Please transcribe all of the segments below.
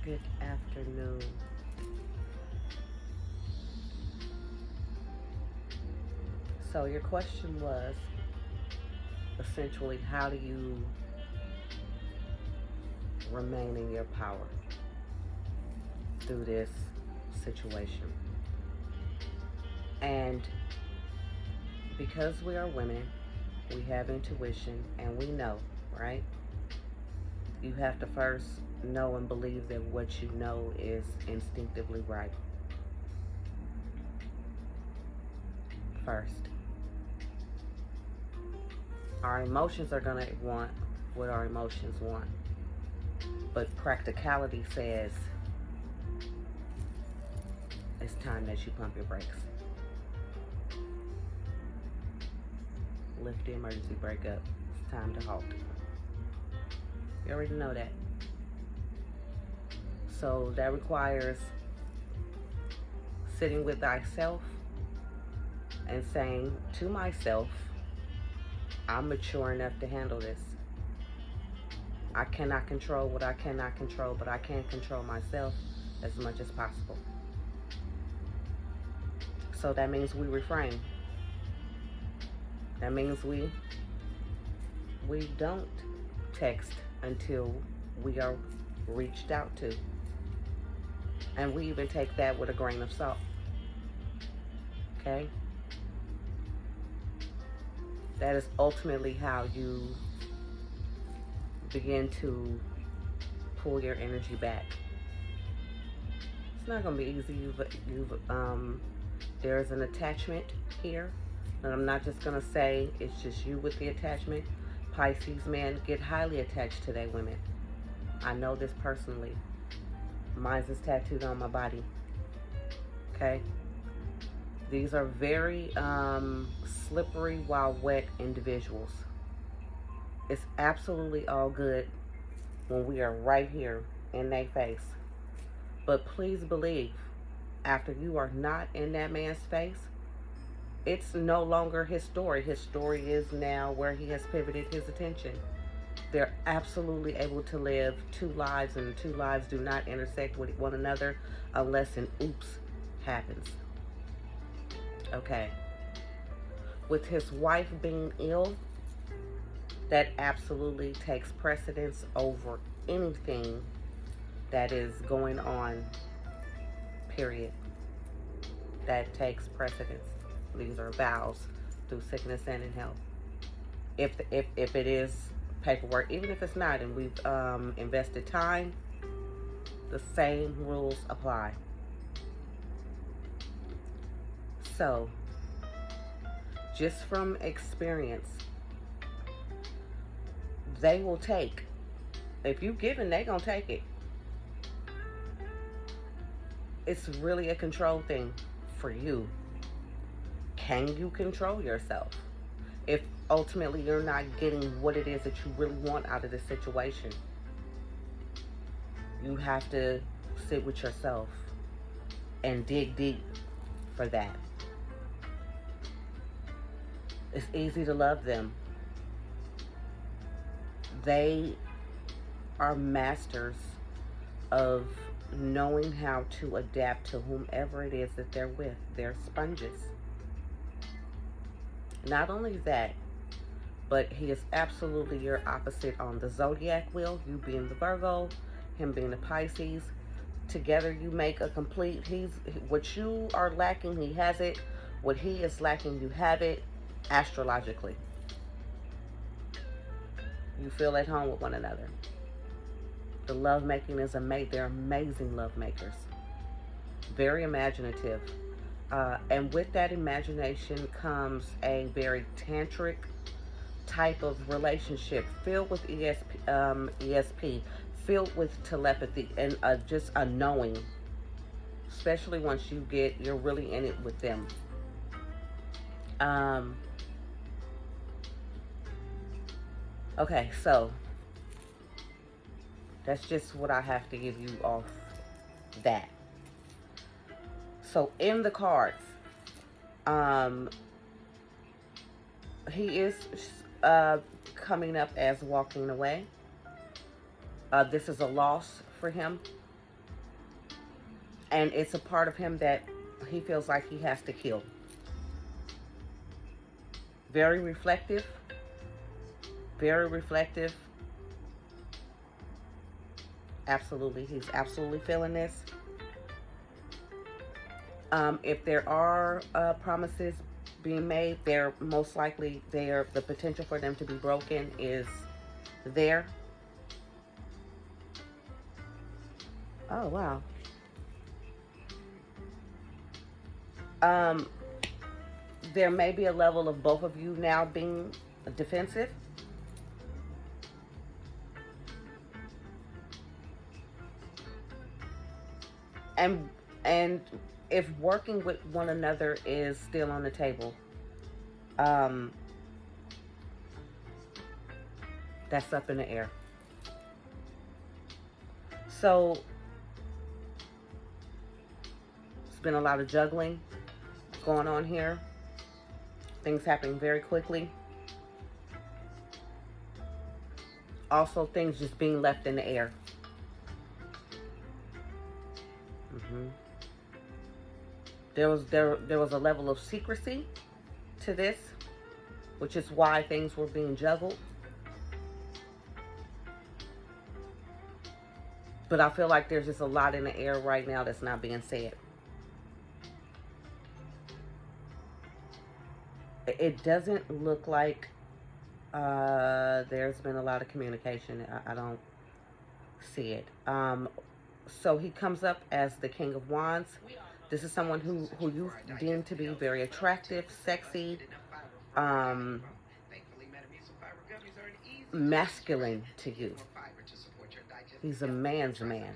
Good afternoon. So, your question was essentially how do you remain in your power through this situation? And because we are women, we have intuition and we know, right? You have to first know and believe that what you know is instinctively right. First, our emotions are going to want what our emotions want. But practicality says it's time that you pump your brakes. Lift the emergency brake up. It's time to halt. You already know that. So that requires sitting with thyself and saying to myself, I'm mature enough to handle this. I cannot control what I cannot control, but I can control myself as much as possible. So that means we refrain. That means we don't text until we are reached out to. And we even take that with a grain of salt. Okay? That is ultimately how you begin to pull your energy back. It's not going to be easy. There's an attachment here. And I'm not just going to say it's just you with the attachment. Pisces men get highly attached to their women. I know this personally. Mine's is tattooed on my body. Okay? These are very slippery while wet individuals. It's absolutely all good when we are right here in their face. But please believe, after you are not in that man's face, it's no longer his story. His story is now where he has pivoted his attention. They're absolutely able to live two lives, and the two lives do not intersect with one another unless an oops happens. Okay. With his wife being ill, that absolutely takes precedence over anything that is going on, period. That takes precedence. These are vows through sickness and in health. If it is paperwork, even if it's not, and we've invested time, the same rules apply. So, just from experience, they will take. If you give it, they gonna take it. It's really a control thing for you. Can you control yourself? If ultimately you're not getting what it is that you really want out of the situation, you have to sit with yourself and dig deep for that. It's easy to love them. They are masters of knowing how to adapt to whomever it is that they're with. They're sponges. Not only that, but he is absolutely your opposite on the zodiac wheel. You being the Virgo, him being the Pisces. Together you make a complete, what you are lacking, he has it. What he is lacking, you have it astrologically. You feel at home with one another. The lovemaking is they're amazing lovemakers. Very imaginative. And with that imagination comes a very tantric type of relationship filled with ESP, filled with telepathy, and just a knowing. Especially once you're really in it with them. Okay, so that's just what I have to give you off that. So in the cards, he is coming up as walking away. This is a loss for him. And it's a part of him that he feels like he has to kill. Very reflective. Very reflective. Absolutely. He's absolutely feeling this. If there are promises being made, they're most likely there. The potential for them to be broken is there. Oh, wow. Um, there may be a level of both of you now being defensive. And if working with one another is still on the table, um, that's up in the air. So it's been a lot of juggling going on here. Things happening very quickly. Also, things just being left in the air. There was a level of secrecy to this, which is why things were being juggled. But I feel like there's just a lot in the air right now that's not being said. It doesn't look like there's been a lot of communication. I don't see it. So he comes up as the King of Wands. This is someone who you deem to be very attractive, sexy, masculine to you. He's a man's man.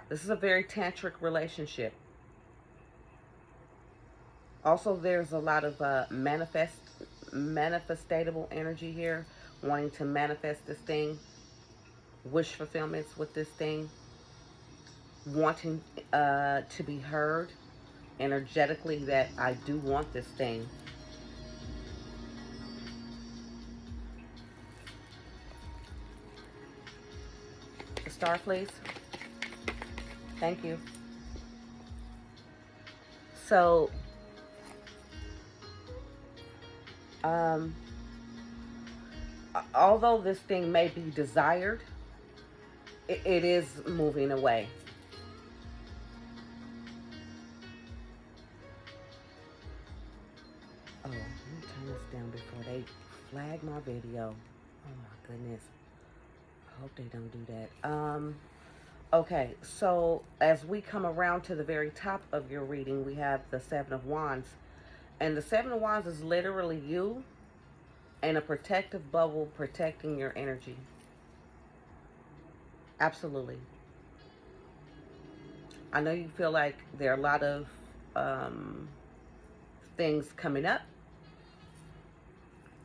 This is a very tantric relationship. Also, there's a lot of manifestatable energy here, wanting to manifest this thing, wish fulfillments with this thing, wanting to be heard energetically that I do want this thing. The star, please. Thank you. So, although this thing may be desired, it is moving away. Oh, let me turn this down before they flag my video. Oh my goodness. I hope they don't do that. Okay, so as we come around to the very top of your reading, we have the Seven of Wands. And the Seven of Wands is literally you and a protective bubble protecting your energy. Absolutely. I know you feel like there are a lot of things coming up.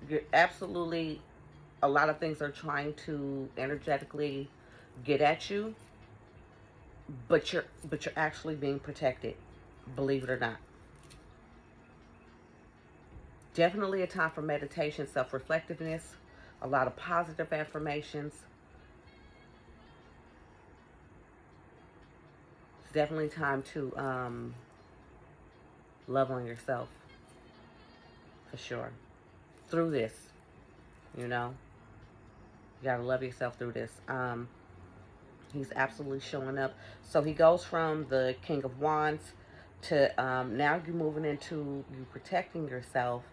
You're absolutely, a lot of things are trying to energetically get at you, but you're actually being protected, believe it or not. Definitely a time for meditation, self-reflectiveness, a lot of positive affirmations. It's definitely time to love on yourself, for sure. Through this, you know, you gotta love yourself through this. He's absolutely showing up. So he goes from the King of Wands to now you're moving into you protecting yourself.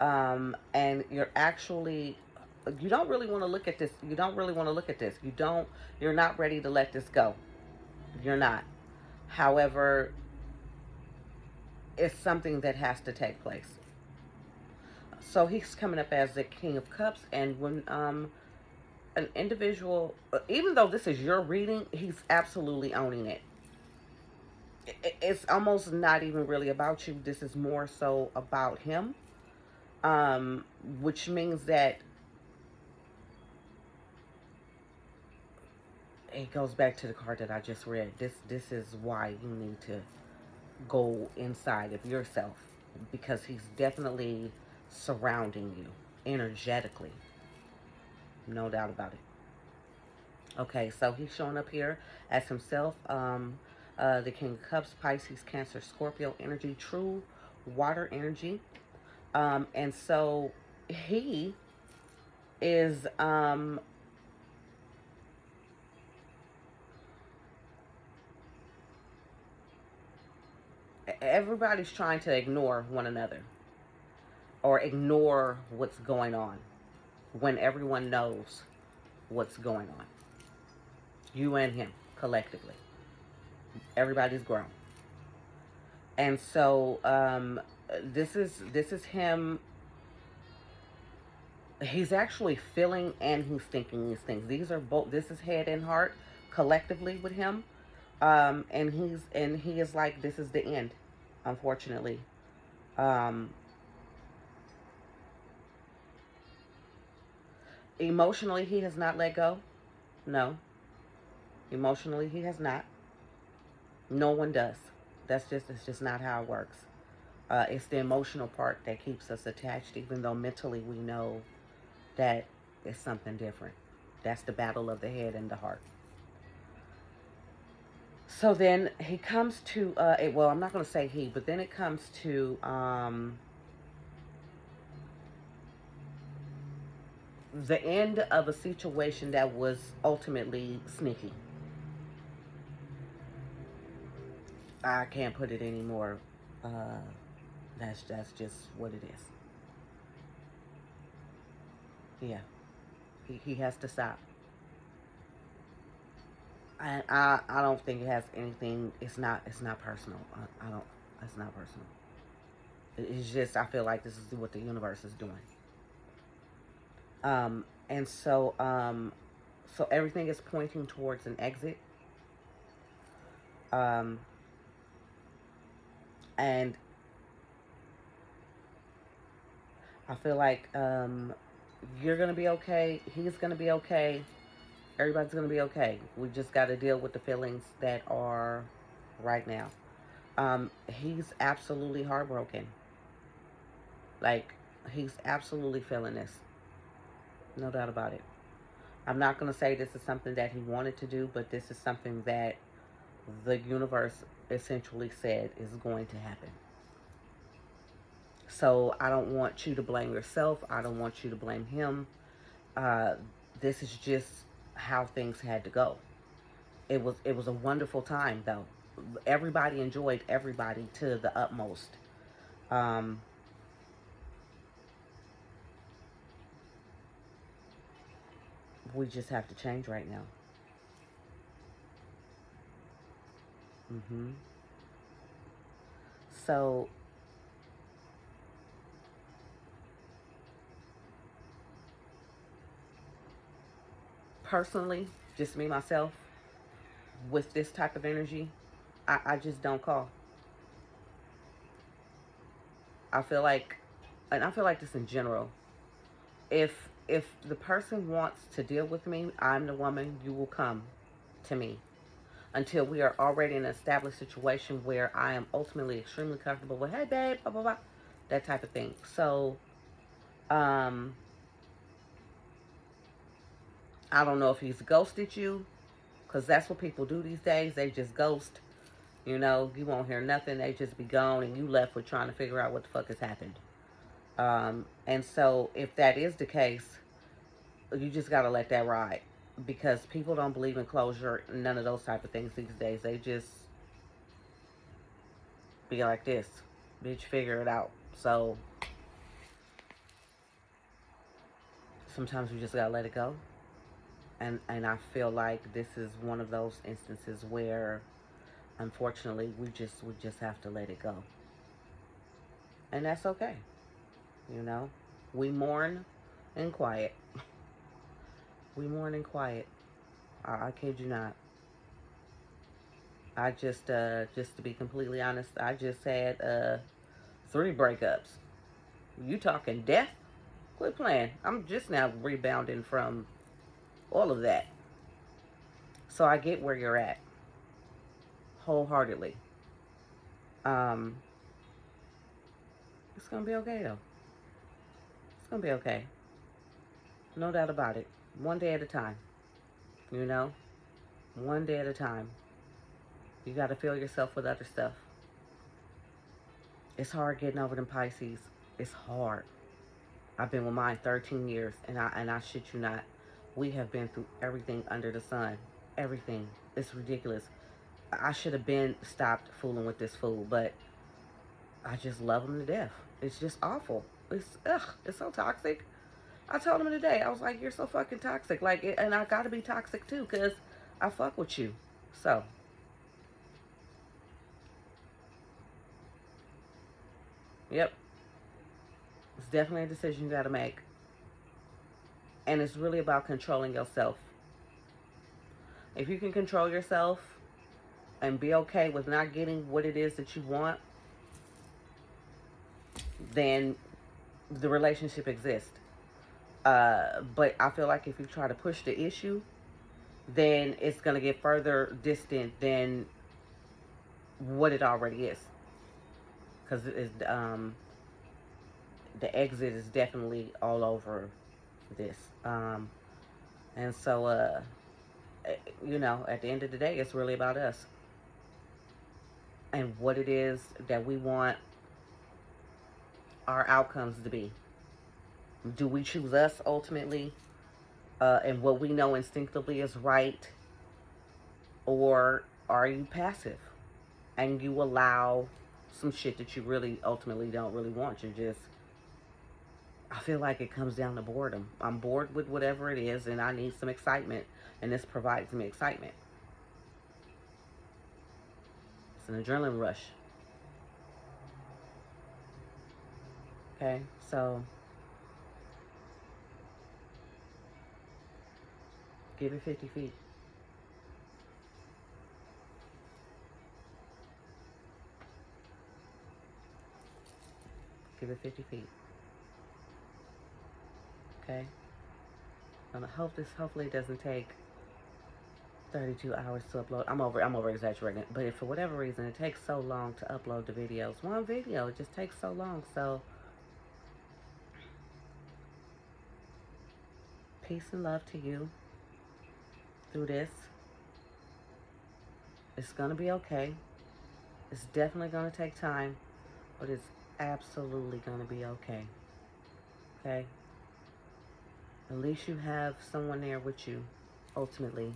And you're actually, you don't really want to look at this. You don't really want to look at this. You're not ready to let this go. You're not. However, it's something that has to take place. So he's coming up as the King of Cups. And when an individual, even though this is your reading, he's absolutely owning it. It's almost not even really about you. This is more so about him. Which means that it goes back to the card that I just read. This is why you need to go inside of yourself, because he's definitely surrounding you energetically. No doubt about it. Okay, so he's showing up here as himself. The King of Cups, Pisces, Cancer, Scorpio energy, true water energy. And so he is everybody's trying to ignore one another or ignore what's going on when everyone knows what's going on. You and him collectively. Everybody's grown. And so this is him. He's actually feeling and he's thinking these things. These are both. This is head and heart collectively with him. And he is like, this is the end, unfortunately. Um, Emotionally, he has not let go. No, emotionally, he has not. No one does. It's just not how it works. It's the emotional part that keeps us attached, even though mentally we know that it's something different. That's the battle of the head and the heart. So then he comes to, well, I'm not going to say he, but then it comes to the end of a situation that was ultimately sneaky. I can't put it anymore. Uh, that's just what it is. Yeah, he has to stop. And I don't think it has anything. It's not personal. I don't. It's not personal. It's just I feel like this is what the universe is doing. And so everything is pointing towards an exit. Um, and I feel like you're gonna be okay. He's gonna be okay. Everybody's gonna be okay. We just got to deal with the feelings that are right now. He's absolutely heartbroken. Like he's absolutely feeling this. No doubt about it. I'm not gonna say this is something that he wanted to do, but this is something that the universe essentially said is going to happen. So I don't want you to blame yourself. I don't want you to blame him. Uh, this is just how things had to go. It was a wonderful time though. Everybody enjoyed everybody to the utmost. Um, we just have to change right now. hmm So personally, just me myself, with this type of energy, I just don't call. I feel like, and I feel like this in general. If the person wants to deal with me, I'm the woman. You will come to me until we are already in an established situation where I am ultimately extremely comfortable with, hey babe, blah blah blah, that type of thing. So, um, I don't know if he's ghosted you, because that's what people do these days. They just ghost. You won't hear nothing. They just be gone, and you left with trying to figure out what the fuck has happened. And so, if that is the case, you just gotta let that ride, because people don't believe in closure, none of those type of things these days. They just be like this, bitch, figure it out. So sometimes we just gotta let it go, and I feel like this is one of those instances where, unfortunately, we just have to let it go, and that's okay. You know, we mourn in quiet. We mourn in quiet. I kid you not. Just to be completely honest, I just had 3 breakups. You talking death? Quit playing. I'm just now rebounding from all of that. So I get where you're at wholeheartedly. Um, it's gonna be okay though. It's gonna be okay. No doubt about it. One day at a time. You know, one day at a time. You got to fill yourself with other stuff. It's hard getting over them Pisces. It's hard. I've been with mine 13 years, and I shit you not. We have been through everything under the sun. Everything. It's ridiculous. I should have been stopped fooling with this fool, but I just love him to death. It's just awful. It's so toxic. I told him today, I was like, you're so fucking toxic. Like, and I gotta be toxic too, because I fuck with you. So, yep. It's definitely a decision you gotta make. And it's really about controlling yourself. If you can control yourself and be okay with not getting what it is that you want, then the relationship exists. But I feel like if you try to push the issue, then it's going to get further distant than what it already is. Because the exit is definitely all over this. And so, you know, at the end of the day, it's really about us. And what it is that we want our outcomes to be. Do we choose us ultimately? And what we know instinctively is right? Or are you passive? And you allow some shit that you really ultimately don't really want. You just, I feel like it comes down to boredom. I'm bored with whatever it is and I need some excitement. And this provides me excitement. It's an adrenaline rush. Okay, so give it 50 feet. Give it 50 feet. Okay? And I hope hopefully it doesn't take 32 hours to upload. I'm over exaggerating. But if for whatever reason it takes so long to upload the videos, one video, it just takes so long. So peace and love to you through this. It's gonna be okay. It's definitely gonna take time, but it's absolutely gonna be okay. Okay? At least you have someone there with you, ultimately.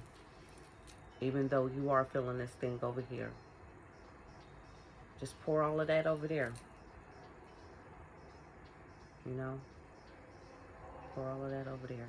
Even though you are feeling this thing over here. Just pour all of that over there. You know? Pour all of that over there.